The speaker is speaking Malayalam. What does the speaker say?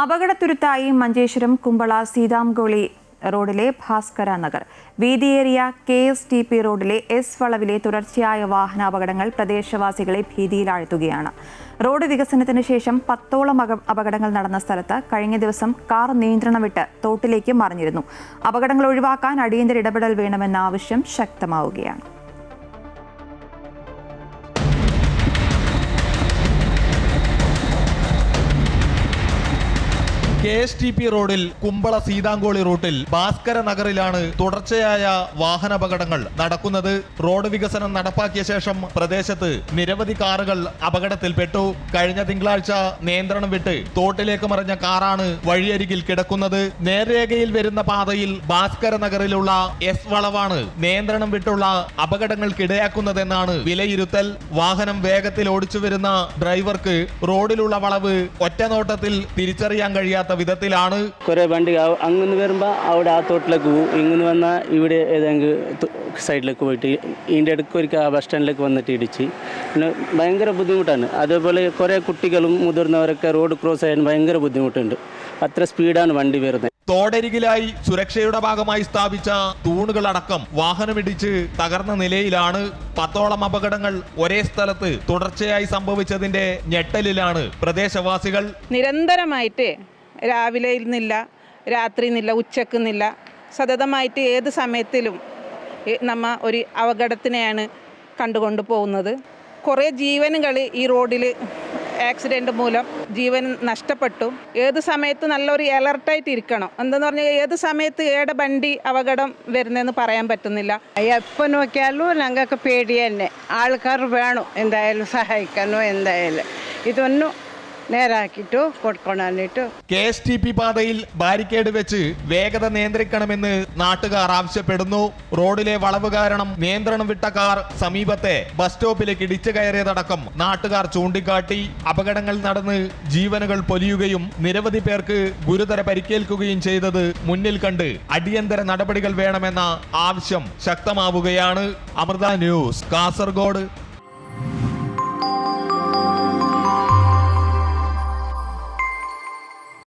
അപകടത്തുരുത്തായി മഞ്ചേശ്വരം കുമ്പള സീതാംകോളി റോഡിലെ ഭാസ്കര നഗർ. വീതിയേറിയ KSTP റോഡിലെ എസ് വളവിലെ തുടർച്ചയായ വാഹനാപകടങ്ങൾ പ്രദേശവാസികളെ ഭീതിയിലാഴ്ത്തുകയാണ്. റോഡ് വികസനത്തിന് ശേഷം 10ഓളം അപകടങ്ങൾ നടന്ന സ്ഥലത്ത് കഴിഞ്ഞ ദിവസം കാർ നിയന്ത്രണം വിട്ട് തോട്ടിലേക്ക് മറിഞ്ഞിരുന്നു. അപകടങ്ങൾ ഒഴിവാക്കാൻ അടിയന്തര ഇടപെടൽ വേണമെന്ന ആവശ്യം ശക്തമാവുകയാണ്. KSTP റോഡിൽ കുമ്പള സീതാംകോളി റൂട്ടിൽ ഭാസ്കര നഗറിലാണ് തുടർച്ചയായ വാഹനാപകടങ്ങൾ നടക്കുന്നത്. റോഡ് വികസനം നടപ്പാക്കിയ ശേഷം പ്രദേശത്ത് നിരവധി കാറുകൾ അപകടത്തിൽപ്പെട്ടു. കഴിഞ്ഞ തിങ്കളാഴ്ച നിയന്ത്രണം വിട്ട് തോട്ടിലേക്ക് മറിഞ്ഞ കാറാണ് വഴിയരികിൽ കിടക്കുന്നത്. നേർരേഖയിൽ വരുന്ന പാതയിൽ ഭാസ്കര നഗറിലുള്ള എസ് വളവാണ് നിയന്ത്രണം വിട്ടുള്ള അപകടങ്ങൾക്കിടയാക്കുന്നതെന്നാണ് വിലയിരുത്തൽ. വാഹനം വേഗത്തിൽ ഓടിച്ചു വരുന്ന ഡ്രൈവർക്ക് റോഡിലുള്ള വളവ് ഒറ്റനോട്ടത്തിൽ തിരിച്ചറിയാൻ കഴിയാത്ത വിധത്തിലാണ്. കുറെ വണ്ടി അങ്ങനെ വരുമ്പോൾ അവിടെ ആ തോട്ടിലേക്ക് പോകും, ഇങ്ങനെ വന്നാൽ ഇവിടെ ഏതെങ്കിലും സൈഡിലേക്ക് പോയിട്ട് ഇതിൻ്റെ ഇടയ്ക്ക് ഒരിക്കൽ ആ ബസ് സ്റ്റാൻഡിലേക്ക് വന്നിട്ട് ഇടിച്ച് പിന്നെ ഭയങ്കര ബുദ്ധിമുട്ടാണ്. അതേപോലെ കുറേ കുട്ടികളും മുതിർന്നവരൊക്കെ റോഡ് ക്രോസ് ചെയ്യാൻ ഭയങ്കര ബുദ്ധിമുട്ടുണ്ട്. അത്ര സ്പീഡാണ് വണ്ടി വരുന്നത്. തോടരികിലായി സുരക്ഷയുടെ ഭാഗമായി സ്ഥാപിച്ച തൂണുകളടക്കം വാഹനമിടിച്ച് തകർന്ന നിലയിലാണ്. 10ഓളം അപകടങ്ങൾ ഒരേ സ്ഥലത്ത് തുടർച്ചയായി സംഭവിച്ചതിന്റെ ഞെട്ടലിലാണ് പ്രദേശവാസികൾ. നിരന്തരമായിട്ട് രാവിലെ ഇന്നില്ല, രാത്രി ഇന്നില്ല, ഉച്ചക്കുന്നില്ല, സതതമായിട്ട് ഏത് സമയത്തിലും നമ്മ ഒരു അപകടത്തിനെയാണ് കണ്ടുകൊണ്ട് പോകുന്നത്. കുറേ ജീവനുകൾ ഈ റോഡിൽ ആക്സിഡൻറ്റ് മൂലം ജീവൻ നഷ്ടപ്പെട്ടു. ഏത് സമയത്ത് നല്ലൊരു അലർട്ടായിട്ട് ഇരിക്കണം. എന്തെന്ന് പറഞ്ഞാൽ ഏത് സമയത്ത് ഏടെ വണ്ടി അപകടം വരുന്നതെന്ന് പറയാൻ പറ്റുന്നില്ല. എപ്പോൾ നോക്കിയാലും ഞങ്ങൾക്ക് പേടി തന്നെ. ആൾക്കാർ വേണം എന്തായാലും സഹായിക്കാനോ എന്തായാലും ഇതൊന്നും നേരാക്കിയിട്ട് കൊടുക്കണാനിട്ട്. KSTP പാതയിൽ ബാരിക്കേഡ് വെച്ച് വേഗത നിയന്ത്രിക്കണമെന്ന് നാട്ടുകാർ ആവശ്യപ്പെടുന്നു. റോഡിലെ വളവ് കാരണം നിയന്ത്രണം വിട്ട കാർ സമീപത്തെ ബസ് സ്റ്റോപ്പിലേക്ക് ഇടിച്ചു കയറിയതടക്കം നാട്ടുകാർ ചൂണ്ടിക്കാട്ടി. അപകടങ്ങൾ നടന്ന് ജീവനുകൾ പൊലിയുകയും നിരവധി പേർക്ക് ഗുരുതര പരിക്കേൽക്കുകയും ചെയ്തത് മുന്നിൽ കണ്ട് അടിയന്തര നടപടികൾ വേണമെന്ന ആവശ്യം ശക്തമാവുകയാണ്. അമൃത ന്യൂസ്, കാസർഗോഡ്.